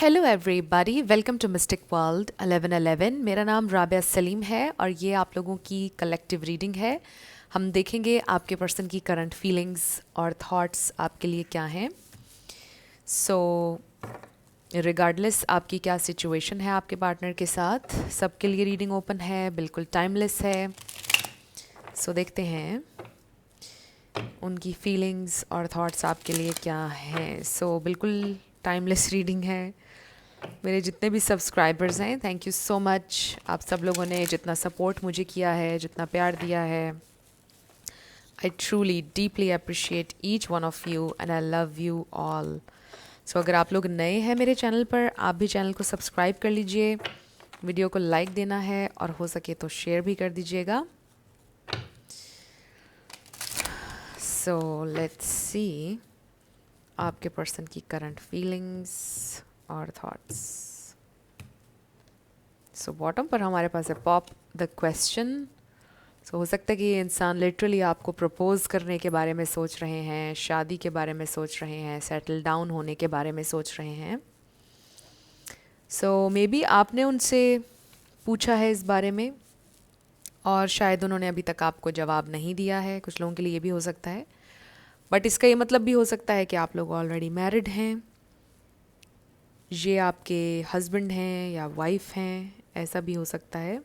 Hello everybody, welcome to mystic world 1111। मेरा नाम राबिया सलीम है और ये आप लोगों की कलेक्टिव रीडिंग है। हम देखेंगे आपके पर्सन की करंट फीलिंग्स और थॉट्स आपके लिए क्या हैं। सो रिगार्डलेस आपकी क्या सिचुएशन है आपके पार्टनर के साथ, सबके लिए रीडिंग ओपन है, बिल्कुल टाइमलेस है। सो देखते हैं उनकी फीलिंग्स और थॉट्स आपके लिए क्या हैं। सो बिल्कुल टाइमलेस रीडिंग है। मेरे जितने भी सब्सक्राइबर्स हैं, थैंक यू सो मच। आप सब लोगों ने जितना सपोर्ट मुझे किया है, जितना प्यार दिया है, I truly deeply appreciate each one of you and I love you all. So अगर आप लोग नए हैं मेरे चैनल पर, आप भी चैनल को सब्सक्राइब कर लीजिए, वीडियो को लाइक देना है और हो सके तो शेयर भी कर दीजिएगा। सो लेट्स सी आपके पर्सन की करंट फीलिंग्स और थॉट्स। सो बॉटम पर हमारे पास है पॉप द क्वेश्चन। सो हो सकता है कि ये इंसान लिटरली आपको प्रपोज करने के बारे में सोच रहे हैं, शादी के बारे में सोच रहे हैं, सेटल डाउन होने के बारे में सोच रहे हैं। सो मे बी आपने उनसे पूछा है इस बारे में और शायद उन्होंने अभी तक आपको जवाब नहीं दिया है। कुछ लोगों के लिए ये भी हो सकता है, बट इसका ये मतलब भी हो सकता है कि आप लोग ऑलरेडी मैरिड हैं, ये आपके हस्बैंड हैं या वाइफ हैं, ऐसा भी हो सकता है।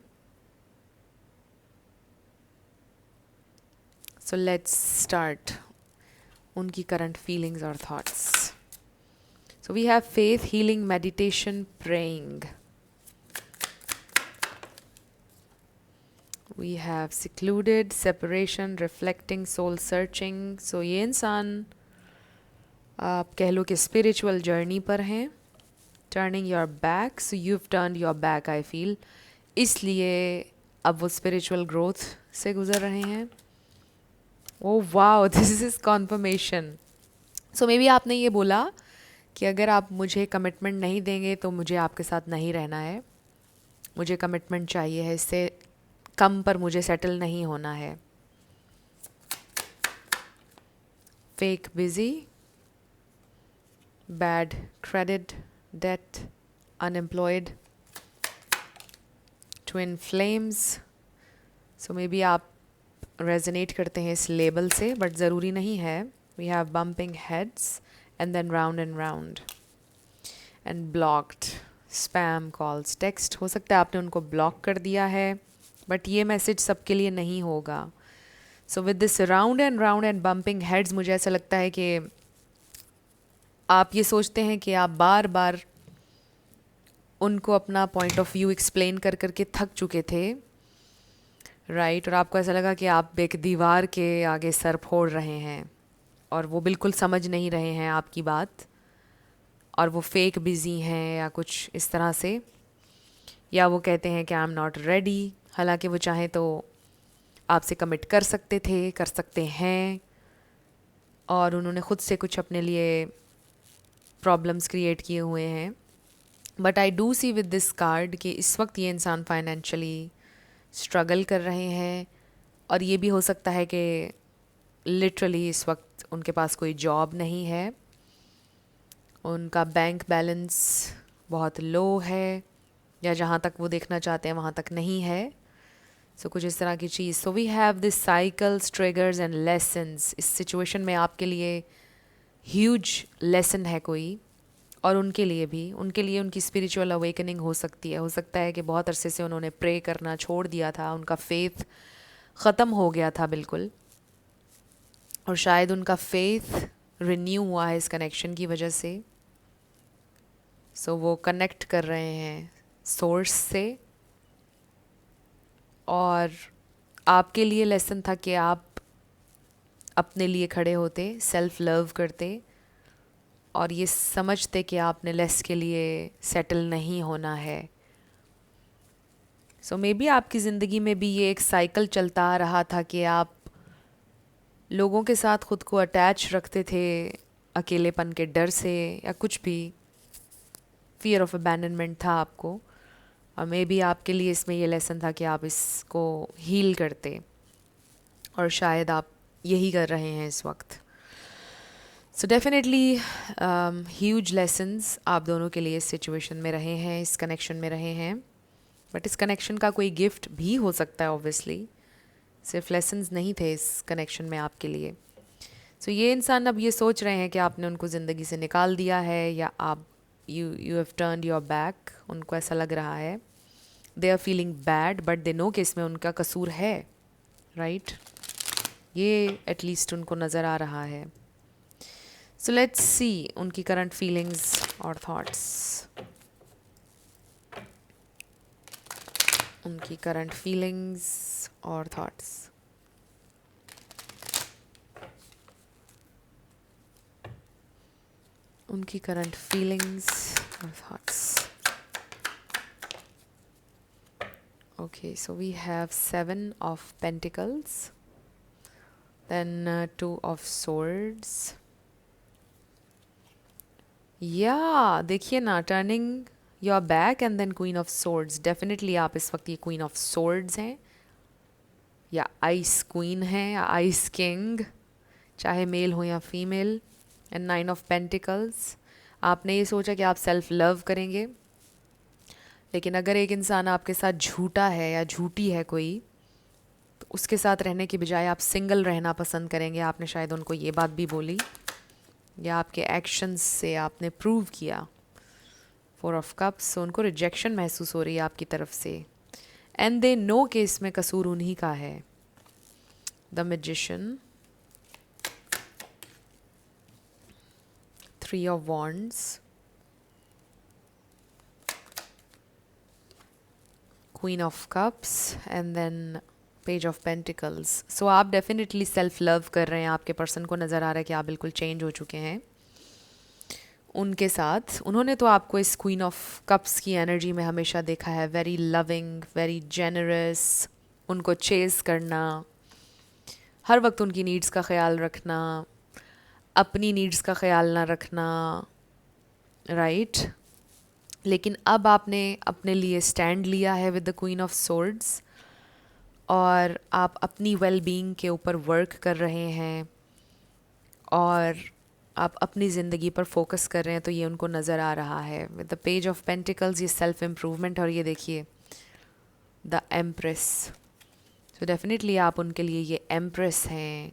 सो लेट्स स्टार्ट उनकी करंट फीलिंग्स और thoughts. So we have faith, healing, meditation, praying. We have secluded, separation, reflecting, soul searching. So ये इंसान आप कह लो कि स्पिरिचुअल जर्नी पर हैं। Turning your back, so you have turned your back I feel, इसलिए अब वो स्पिरिचुअल ग्रोथ से गुजर रहे हैं। Oh wow, this is conformation. So may B आपने ये बोला कि अगर आप मुझे कमिटमेंट नहीं देंगे तो मुझे आपके साथ नहीं रहना है, मुझे कमिटमेंट चाहिए है, इससे कम पर मुझे सेटल नहीं होना है। Fake busy, bad credit, debt, unemployed, twin flames. So may be आप रेजोनेट करते हैं इस लेबल से, बट ज़रूरी नहीं है। We have bumping heads and then round and round and blocked spam calls, text. हो सकता है आपने उनको ब्लॉक कर दिया है, बट ये मैसेज सबके लिए नहीं होगा। So with this round and bumping heads, मुझे ऐसा लगता है कि आप ये सोचते हैं कि आप बार बार उनको अपना पॉइंट ऑफ व्यू एक्सप्लेन कर करके थक चुके थे, राइट। और आपको ऐसा लगा कि आप एक दीवार के आगे सर फोड़ रहे हैं और वो बिल्कुल समझ नहीं रहे हैं आपकी बात, और वो फेक बिजी हैं या कुछ इस तरह से, या वो कहते हैं कि आई एम नॉट रेडी, हालांकि वो चाहें तो आपसे कमिट कर सकते थे, कर सकते हैं, और उन्होंने ख़ुद से कुछ अपने लिए प्रॉब्लम्स क्रिएट किए हुए हैं। But I do see with this card कि इस वक्त ये इंसान फाइनेंशियली स्ट्रगल कर रहे हैं, और ये भी हो सकता है कि लिटरली इस वक्त उनके पास कोई जॉब नहीं है, उनका बैंक बैलेंस बहुत लो है, या जहाँ तक वो देखना चाहते हैं वहाँ तक नहीं है। सो कुछ इस तरह की चीज़। So we have this cycles, triggers and lessons. इस सिचुएशन में आपके लिए ह्यूज लेसन है कोई, और उनके लिए भी, उनके लिए उनकी स्पिरिचुअल अवेकनिंग हो सकती है। हो सकता है कि बहुत अरसे से उन्होंने प्रे करना छोड़ दिया था, उनका फेथ ख़त्म हो गया था बिल्कुल, और शायद उनका फेथ रिन्यू हुआ है इस कनेक्शन की वजह से। सो वो कनेक्ट कर रहे हैं सोर्स से, और आपके लिए लेसन था कि आप अपने लिए खड़े होते, सेल्फ लव करते, और ये समझते कि आपने लेस के लिए सेटल नहीं होना है। सो मे बी आपकी ज़िंदगी में भी ये एक साइकिल चलता आ रहा था कि आप लोगों के साथ ख़ुद को अटैच रखते थे अकेलेपन के डर से, या कुछ भी फियर ऑफ अबैंडनमेंट था आपको, और मे बी आपके लिए इसमें ये लेसन था कि आप इसको हील करते, और शायद आप यही कर रहे हैं इस वक्त। सो डेफिनेटली ह्यूज लेसन्स आप दोनों के लिए इस सिचुएशन में रहे हैं, इस कनेक्शन में रहे हैं, बट इस कनेक्शन का कोई गिफ्ट भी हो सकता है ऑब्वियसली, सिर्फ लेसन्स नहीं थे इस कनेक्शन में आपके लिए। सो ये इंसान अब ये सोच रहे हैं कि आपने उनको ज़िंदगी से निकाल दिया है या आप you have turned your back, उनको ऐसा लग रहा है। They are feeling bad but they know कि इसमें उनका कसूर है, राइट ये एटलीस्ट उनको नज़र आ रहा है। सो लेट्स सी उनकी करंट फीलिंग्स और थॉट्स, उनकी करंट फीलिंग्स और थॉट्स। उनकी करंट फीलिंग्स और thoughts. Okay, so we have 7 of Pentacles, then 2 of Swords. Yeah, देखिए ना, turning your back and then Queen of Swords. Definitely आप इस वक्त ये Queen of Swords हैं या Ice Queen हैं या Ice King, चाहे मेल हो या फीमेल। एंड 9 of Pentacles, आपने ये सोचा कि आप सेल्फ लव करेंगे, लेकिन अगर एक इंसान आपके साथ झूठा है या झूठी है कोई, तो उसके साथ रहने की बजाय आप सिंगल रहना पसंद करेंगे। आपने शायद उनको ये बात भी बोली या आपके एक्शंस से आपने प्रूव किया। 4 of Cups, उनको रिजेक्शन महसूस हो रही है आपकी तरफ से, एंड दे नो कि इसमें कसूर उन्हीं का है। The magician, 3 of Wands, Queen of Cups and then Page of Pentacles. So आप डेफिनेटली सेल्फ लव कर रहे हैं, आपके पर्सन को नज़र आ रहा है कि आप बिल्कुल चेंज हो चुके हैं उनके साथ। उन्होंने तो आपको इस क्वीन ऑफ कप्स की एनर्जी में हमेशा देखा है, वेरी लविंग, वेरी जेनरस, उनको चेस करना, हर वक्त उनकी नीड्स का ख्याल रखना, अपनी नीड्स का ख्याल ना रखना, राइट लेकिन अब आपने अपने लिए स्टैंड लिया है with the queen of swords, और आप अपनी वेल बीइंग के ऊपर वर्क कर रहे हैं और आप अपनी ज़िंदगी पर फोकस कर रहे हैं, तो ये उनको नज़र आ रहा है with the page of pentacles, ये सेल्फ इम्प्रूवमेंट। और ये देखिए द एम्प्रेस, सो डेफिनेटली आप उनके लिए ये एम्प्रेस हैं,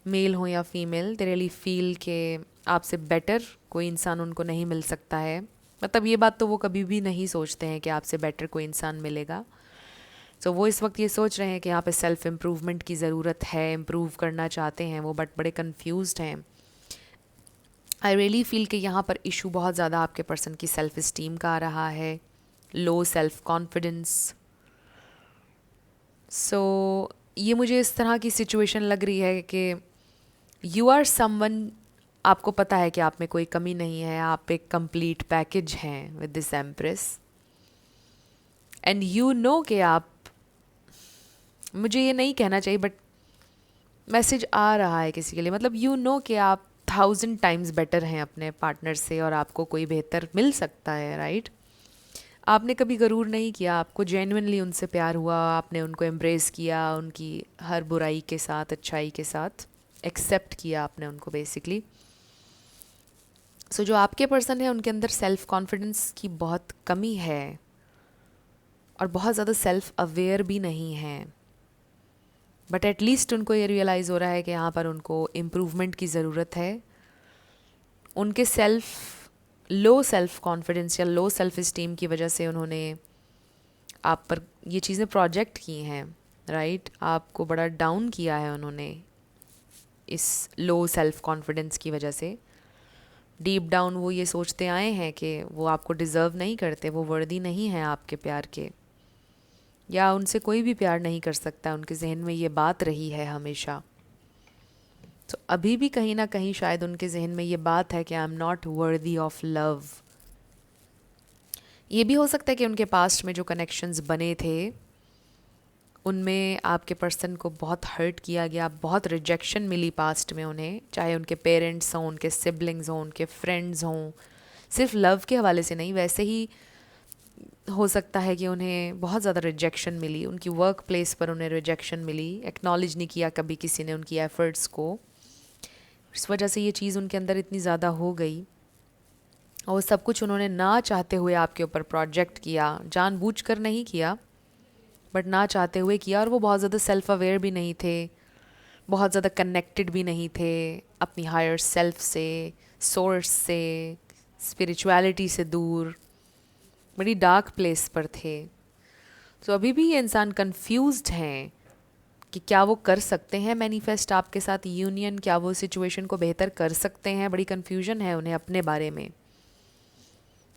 मेल हो या फीमेल, दे रियली फील के आपसे बेटर कोई इंसान उनको नहीं मिल सकता है। मतलब ये बात तो वो कभी भी नहीं सोचते हैं कि आपसे बेटर कोई इंसान मिलेगा। सो वो इस वक्त ये सोच रहे हैं कि यहाँ पे सेल्फ इम्प्रूवमेंट की ज़रूरत है, इम्प्रूव करना चाहते हैं वो, बट बड़े कन्फ्यूज्ड हैं। आई रियली फील कि यहाँ पर इशू बहुत ज़्यादा आपके पर्सन की सेल्फ इस्टीम का आ रहा है, लो सेल्फ कॉन्फिडेंस। सो ये मुझे इस तरह की सिचुएशन लग रही है कि यू आर समवन, आपको पता है कि आप में कोई कमी नहीं है, आप एक कंप्लीट पैकेज हैं with this empress, and you know कि आप, मुझे ये नहीं कहना चाहिए बट मैसेज आ रहा है किसी के लिए, मतलब यू नो कि आप 1000 टाइम्स बेटर हैं अपने पार्टनर से और आपको कोई बेहतर मिल सकता है, राइट आपने कभी गरूर नहीं किया, आपको जेन्युइनली उनसे प्यार हुआ, आपने उनको एम्ब्रेस किया, उनकी हर बुराई के साथ अच्छाई के साथ एक्सेप्ट किया आपने उनको बेसिकली। सो जो आपके पर्सन है उनके अंदर सेल्फ कॉन्फिडेंस की बहुत कमी है और बहुत ज़्यादा सेल्फ अवेयर भी नहीं है, बट एटलीस्ट उनको ये रियलाइज़ हो रहा है कि यहाँ पर उनको इम्प्रूवमेंट की ज़रूरत है। उनके लो सेल्फ कॉन्फिडेंस या लो सेल्फ इस्टीम की वजह से उन्होंने आप पर ये चीज़ें प्रोजेक्ट की हैं, राइट आपको बड़ा डाउन किया है उन्होंने इस लो सेल्फ कॉन्फिडेंस की वजह से। डीप डाउन वो ये सोचते आए हैं कि वो आपको डिज़र्व नहीं करते, वो वर्दी नहीं हैं आपके प्यार के, या उनसे कोई भी प्यार नहीं कर सकता, उनके जहन में ये बात रही है हमेशा। तो अभी भी कहीं ना कहीं शायद उनके जहन में ये बात है कि I am not worthy of love. ये भी हो सकता है कि उनके पास्ट में जो कनेक्शंस बने थे उनमें आपके पर्सन को बहुत हर्ट किया गया, बहुत रिजेक्शन मिली पास्ट में उन्हें, चाहे उनके पेरेंट्स हों, उनके सिबलिंग्स हों, उनके फ्रेंड्स हों, सिर्फ लव के हवाले से नहीं, वैसे ही हो सकता है कि उन्हें बहुत ज़्यादा रिजेक्शन मिली, उनकी वर्क प्लेस पर उन्हें रिजेक्शन मिली, एक्नॉलेज नहीं किया कभी किसी ने उनकी एफ़र्ट्स को, इस वजह से ये चीज़ उनके अंदर इतनी ज़्यादा हो गई, और वो सब कुछ उन्होंने ना चाहते हुए आपके ऊपर प्रोजेक्ट किया, जानबूझकर नहीं किया बट ना चाहते हुए किया। और वो बहुत ज़्यादा सेल्फ अवेयर भी नहीं थे, बहुत ज़्यादा कनेक्टेड भी नहीं थे अपनी हायर सेल्फ से, सोर्स से, स्पिरिचुअलिटी से दूर, बड़ी डार्क प्लेस पर थे। तो अभी भी ये इंसान कंफ्यूज्ड हैं कि क्या वो कर सकते हैं मैनिफेस्ट आपके साथ यूनियन, क्या वो सिचुएशन को बेहतर कर सकते हैं। बड़ी कन्फ्यूजन है उन्हें अपने बारे में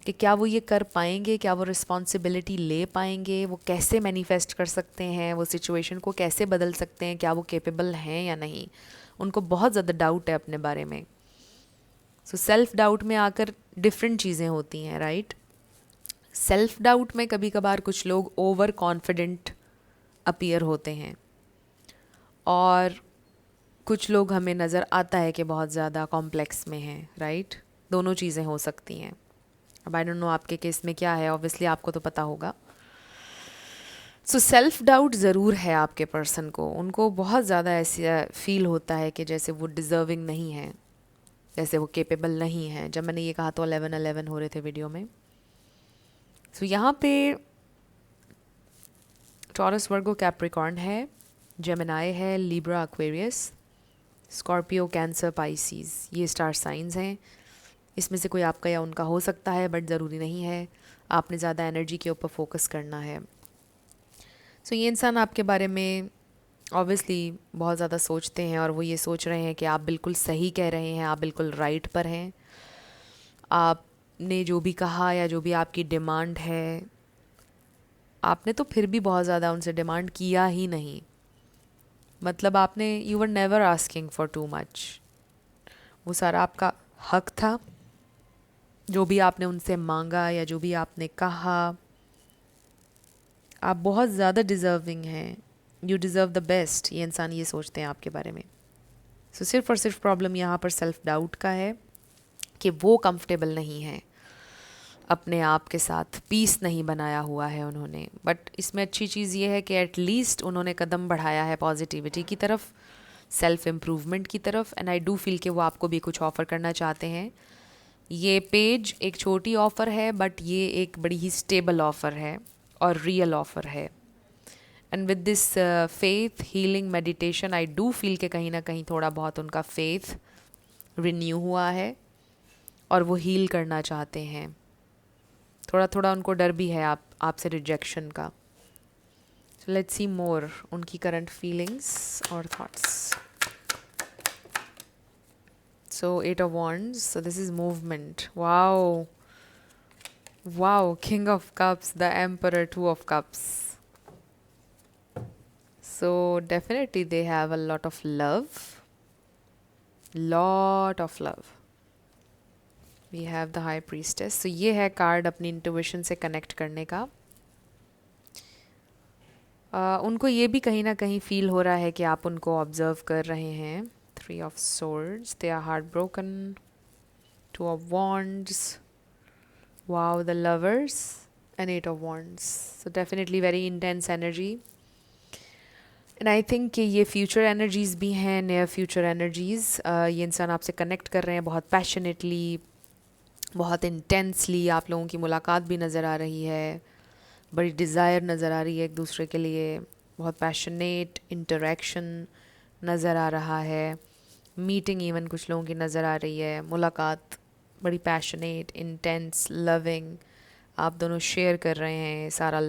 कि क्या वो ये कर पाएंगे, क्या वो रिस्पॉन्सिबिलिटी ले पाएंगे, वो कैसे मैनिफेस्ट कर सकते हैं, वो सिचुएशन को कैसे बदल सकते हैं, क्या वो कैपेबल हैं या नहीं। उनको बहुत ज़्यादा डाउट है अपने बारे में। सो सेल्फ डाउट में आकर डिफरेंट चीज़ें होती हैं, राइट। सेल्फ डाउट में कभी कभार कुछ लोग ओवर कॉन्फिडेंट अपीयर होते हैं, और कुछ लोग हमें नज़र आता है कि बहुत ज़्यादा कॉम्प्लेक्स में हैं, राइट। दोनों चीज़ें हो सकती हैं। अब आई डोंट नो आपके केस में क्या है, ऑब्वियसली आपको तो पता होगा। सो सेल्फ डाउट ज़रूर है आपके पर्सन को, उनको बहुत ज़्यादा ऐसा फील होता है कि जैसे वो डिज़र्विंग नहीं है, जैसे वो केपेबल नहीं है। जब मैंने ये कहा तो 11-11 हो रहे थे वीडियो में। सो यहाँ पे टॉरस, वर्गो, कैप्रिकॉर्न है, जेमिनाई है, Libra, Aquarius, Scorpio, cancer, Pisces, ये स्टार साइंस हैं। इसमें से कोई आपका या उनका हो सकता है बट ज़रूरी नहीं है। आपने ज़्यादा एनर्जी के ऊपर फोकस करना है। सो ये इंसान आपके बारे में ऑब्वियसली बहुत ज़्यादा सोचते हैं, और वो ये सोच रहे हैं कि आप बिल्कुल सही कह रहे हैं, आप बिल्कुल राइट पर हैं। आपने जो भी कहा या जो भी आपकी डिमांड है, आपने तो फिर भी बहुत ज़्यादा उनसे डिमांड किया ही नहीं। मतलब आपने, you were never asking for too much. वो सारा आपका हक था, जो भी आपने उनसे मांगा या जो भी आपने कहा। आप बहुत ज़्यादा डिज़र्विंग हैं, यू डिज़र्व द बेस्ट। ये इंसान ये सोचते हैं आपके बारे में। सो सिर्फ और सिर्फ प्रॉब्लम यहाँ पर सेल्फ डाउट का है कि वो कंफर्टेबल नहीं है अपने आप के साथ, पीस नहीं बनाया हुआ है उन्होंने। बट इसमें अच्छी चीज़ ये है कि एटलीस्ट उन्होंने कदम बढ़ाया है पॉजिटिविटी की तरफ, सेल्फ इम्प्रूवमेंट की तरफ। एंड आई डू फील कि वो आपको भी कुछ ऑफ़र करना चाहते हैं। ये पेज एक छोटी ऑफ़र है बट ये एक बड़ी ही स्टेबल ऑफ़र है और रियल ऑफ़र है। And with this faith healing meditation, I do feel कि कहीं ना कहीं थोड़ा बहुत उनका फेथ रिन्यू हुआ है और वो हील करना चाहते हैं। थोड़ा थोड़ा उनको डर भी है आपसे रिजेक्शन का। सो लेट्स सी मोर उनकी करंट फीलिंग्स और thoughts. So 8 of Wands, so this is movement. Wow, King of Cups, the Emperor, 2 of Cups. So definitely they have a lot of love. We have the High Priestess. So ये है card अपनी intuition से connect करने का। उनको ये भी कहीं ना कहीं फील हो रहा है कि आप उनको ऑब्जर्व कर रहे हैं। 3 of Swords, they are heartbroken. 2 of Wands, wow, the Lovers, and 8 of Wands. So definitely very intense energy. And I think कि ये फ्यूचर एनर्जीज़ भी हैं, नियर फ्यूचर एनर्जीज़। ये इंसान आपसे कनेक्ट कर रहे हैं बहुत पैशनेटली, बहुत इंटेंसली। आप लोगों की मुलाकात भी नज़र आ रही है, बड़ी डिज़ायर नज़र आ रही है एक दूसरे के लिए, बहुत पैशनेट इंटरेक्शन नज़र आ रहा है, मीटिंग इवन कुछ लोगों की नज़र आ रही है, मुलाकात बड़ी पैशनेट, इंटेंस, लविंग। आप दोनों शेयर कर रहे हैं सारा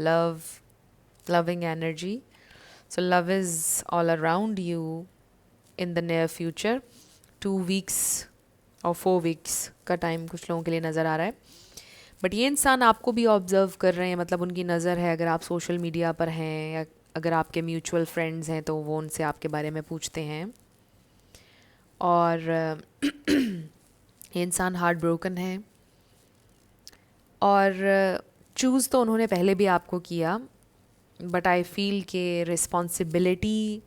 loving energy. So love is all around you in the near future. 2 weeks और 4 weeks का टाइम कुछ लोगों के लिए नज़र आ रहा है। बट ये इंसान आपको भी ऑब्ज़र्व कर रहे हैं, मतलब उनकी नज़र है। अगर आप सोशल मीडिया पर हैं या अगर आपके म्यूचुअल फ्रेंड्स हैं तो वो उनसे आपके बारे में पूछते हैं। और ये इंसान हार्ट ब्रोकन है, और चूज़ तो उन्होंने पहले भी आपको किया, बट आई फील के रिस्पॉन्सिबिलिटी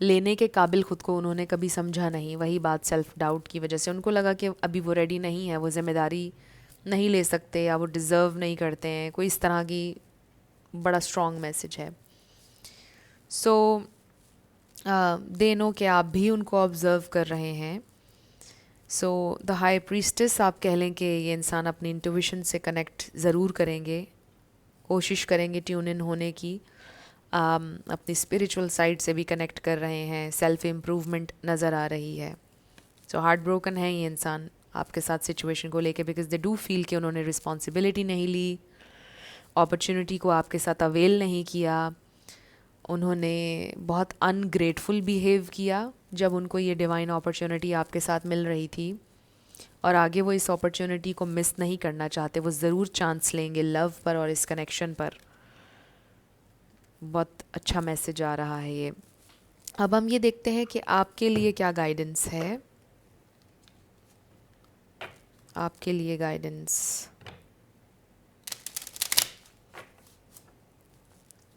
लेने के काबिल ख़ुद को उन्होंने कभी समझा नहीं। वही बात सेल्फ डाउट की वजह से उनको लगा कि अभी वो रेडी नहीं है, वो ज़िम्मेदारी नहीं ले सकते या वो डिज़र्व नहीं करते हैं। कोई इस तरह की बड़ा स्ट्रॉन्ग मैसेज है। सो दे नो कि आप भी उनको ऑब्ज़र्व कर रहे हैं, सो द हाई प्रीस्टेस आप कह लें कि ये इंसान अपनी इंट्यूशन से कनेक्ट ज़रूर करेंगे, कोशिश करेंगे ट्यून इन होने की, अपनी स्पिरिचुअल साइड से भी कनेक्ट कर रहे हैं, सेल्फ इम्प्रूवमेंट नज़र आ रही है। सो हार्ट ब्रोकन है ये इंसान आपके साथ सिचुएशन को लेके, बिकॉज दे डू फील कि उन्होंने रिस्पॉन्सिबिलिटी नहीं ली, अपॉर्चुनिटी को आपके साथ अवेल नहीं किया, उन्होंने बहुत अनग्रेटफुल बिहेव किया जब उनको ये डिवाइन अपॉर्चुनिटी आपके साथ मिल रही थी, और आगे वो इस अपॉर्चुनिटी को मिस नहीं करना चाहते, वो ज़रूर चांस लेंगे लव पर और इस कनेक्शन पर। बहुत अच्छा मैसेज आ रहा है ये। अब हम ये देखते हैं कि आपके लिए क्या गाइडेंस है, आपके लिए गाइडेंस,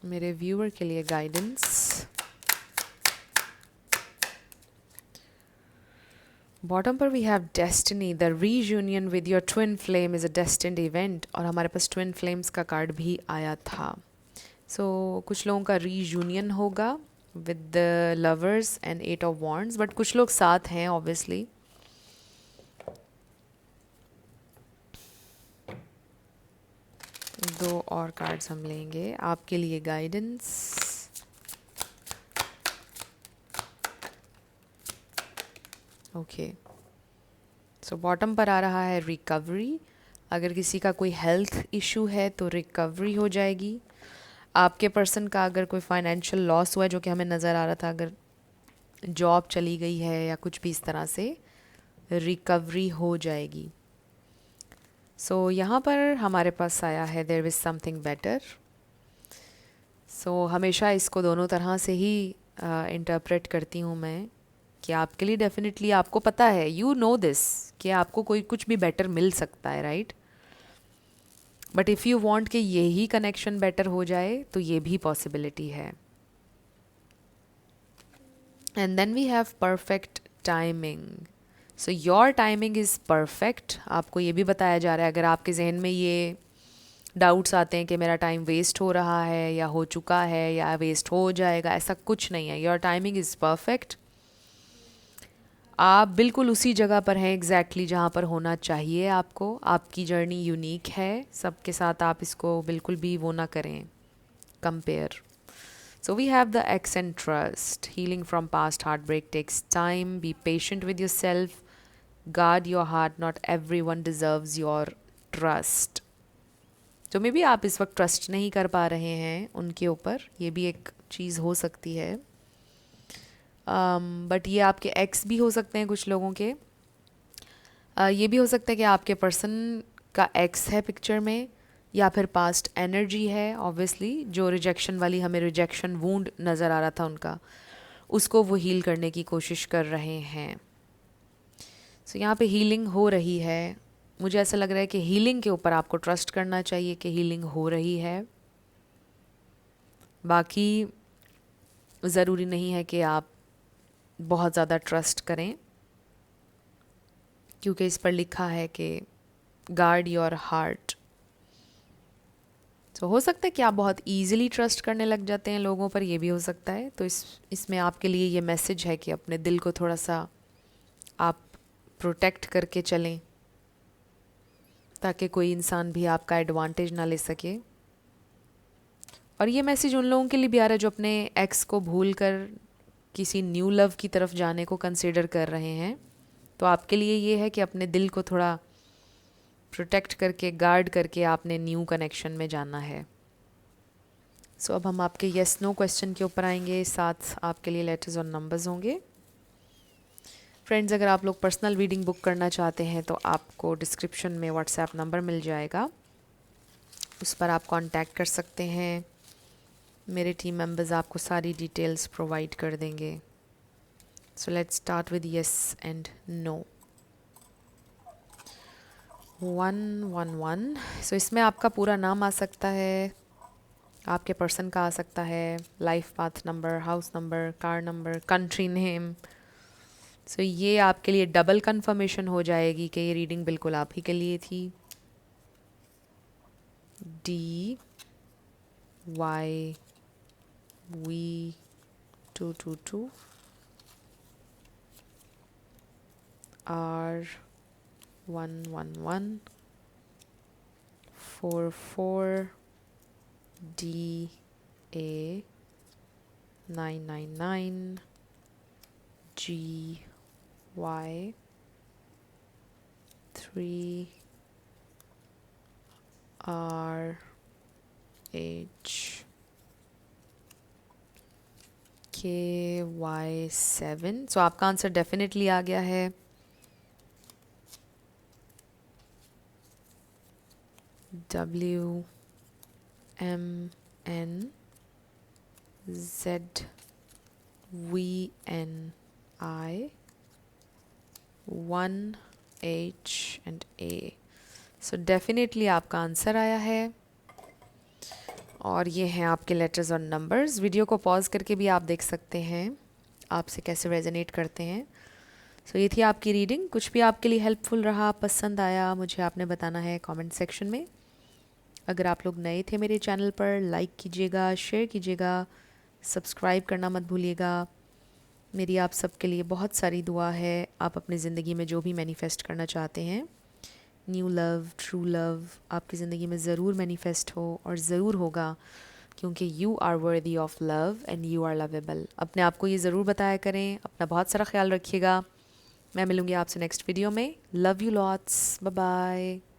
मेरे व्यूअर के लिए गाइडेंस। बॉटम पर we have destiny, the reunion with your twin flame is a destined event, और हमारे पास ट्विन फ्लेम्स का कार्ड भी आया था। सो कुछ लोगों का रीयूनियन होगा with the lovers and 8 of wands, but कुछ लोग साथ हैं ऑब्वियसली। दो और कार्ड्स हम लेंगे आपके लिए गाइडेंस। ओके, सो बॉटम पर आ रहा है रिकवरी। अगर किसी का कोई हेल्थ इशू है तो रिकवरी हो जाएगी। आपके पर्सन का अगर कोई फाइनेंशियल लॉस हुआ है, जो कि हमें नज़र आ रहा था, अगर जॉब चली गई है या कुछ भी इस तरह से, रिकवरी हो जाएगी। सो यहाँ पर हमारे पास आया है देयर इज़ समथिंग बेटर। सो हमेशा इसको दोनों तरह से ही इंटरप्रेट करती हूँ मैं, कि आपके लिए डेफिनेटली आपको पता है, यू नो दिस, कि आपको कोई कुछ भी बेटर मिल सकता है, right. But if you want कि यही कनेक्शन बेटर हो जाए तो ये भी पॉसिबिलिटी है। And then we have perfect timing. So your timing is perfect. आपको ये भी बताया जा रहा है, अगर आपके जहन में ये डाउट्स आते हैं कि मेरा टाइम वेस्ट हो रहा है या हो चुका है या वेस्ट हो जाएगा, ऐसा कुछ नहीं है। Your timing is perfect. आप बिल्कुल उसी जगह पर हैं एग्जैक्टली जहाँ पर होना चाहिए आपको। आपकी जर्नी यूनिक है, सबके साथ आप इसको बिल्कुल भी वो ना करें compare. So we have the X and trust. Healing from past heartbreak takes time. Be patient with yourself. Guard your heart. Not everyone deserves your trust. तो मे बी आप इस वक्त ट्रस्ट नहीं कर पा रहे हैं उनके ऊपर, ये भी एक चीज़ हो सकती है। बट ये आपके एक्स भी हो सकते हैं कुछ लोगों के। ये भी हो सकता है कि आपके पर्सन का एक्स है पिक्चर में, या फिर पास्ट एनर्जी है ऑब्वियसली, जो रिजेक्शन वाली हमें रिजेक्शन वूंड नज़र आ रहा था उनका, उसको वो हील करने की कोशिश कर रहे हैं। सो यहाँ पे हीलिंग हो रही है। मुझे ऐसा लग रहा है कि हीलिंग के ऊपर आपको ट्रस्ट करना चाहिए कि हीलिंग हो रही है। बाकी ज़रूरी नहीं है कि आप बहुत ज़्यादा ट्रस्ट करें, क्योंकि इस पर लिखा है कि गार्ड योर हार्ट। तो हो सकता है कि आप बहुत ईजिली ट्रस्ट करने लग जाते हैं लोगों पर, ये भी हो सकता है। तो इसमें आपके लिए ये मैसेज है कि अपने दिल को थोड़ा सा आप प्रोटेक्ट करके चलें, ताकि कोई इंसान भी आपका एडवांटेज ना ले सके। और ये मैसेज उन लोगों के लिए भी आ रहा है जो अपने एक्स को भूल कर किसी न्यू लव की तरफ जाने को कंसिडर कर रहे हैं। तो आपके लिए ये है कि अपने दिल को थोड़ा प्रोटेक्ट करके, गार्ड करके आपने न्यू कनेक्शन में जाना है। सो अब हम आपके येस नो क्वेश्चन के ऊपर आएंगे, साथ आपके लिए लेटर्स और नंबर्स होंगे। फ्रेंड्स, अगर आप लोग पर्सनल रीडिंग बुक करना चाहते हैं तो आपको डिस्क्रिप्शन में व्हाट्सएप नंबर मिल जाएगा, उस पर आप कांटेक्ट कर सकते हैं। मेरे टीम मेंबर्स आपको सारी डिटेल्स प्रोवाइड कर देंगे। So let's start with yes and no. 111। So इसमें आपका पूरा नाम आ सकता है, आपके पर्सन का आ सकता है, life path number, house number, car number, country name. So ये आपके लिए डबल कंफर्मेशन हो जाएगी कि ये रीडिंग बिल्कुल आप ही के लिए थी। DYV222 222 R111 44 DA 999 GY 3 RH KY7। सो आपका आंसर डेफिनेटली आ गया है। WMN ZVNI 1H and A। So definitely आपका आंसर आया है। और ये हैं आपके लेटर्स और नंबर्स। वीडियो को पॉज करके भी आप देख सकते हैं आपसे कैसे रेजोनेट करते हैं। सो ये थी आपकी रीडिंग। कुछ भी आपके लिए हेल्पफुल रहा, पसंद आया, मुझे आपने बताना है कमेंट सेक्शन में। अगर आप लोग नए थे मेरे चैनल पर, लाइक कीजिएगा, शेयर कीजिएगा, सब्सक्राइब करना मत भूलिएगा। मेरी आप सबके लिए बहुत सारी दुआ है। आप अपनी ज़िंदगी में जो भी मैनिफेस्ट करना चाहते हैं, न्यू लव, ट्रू लव, आपकी ज़िंदगी में ज़रूर मैनिफेस्ट हो और ज़रूर होगा, क्योंकि you are worthy of love and you are lovable. अपने आप को ये ज़रूर बताया करें। अपना बहुत सारा ख्याल रखिएगा। मैं मिलूँगी आपसे नेक्स्ट वीडियो में। Love you lots. Bye bye.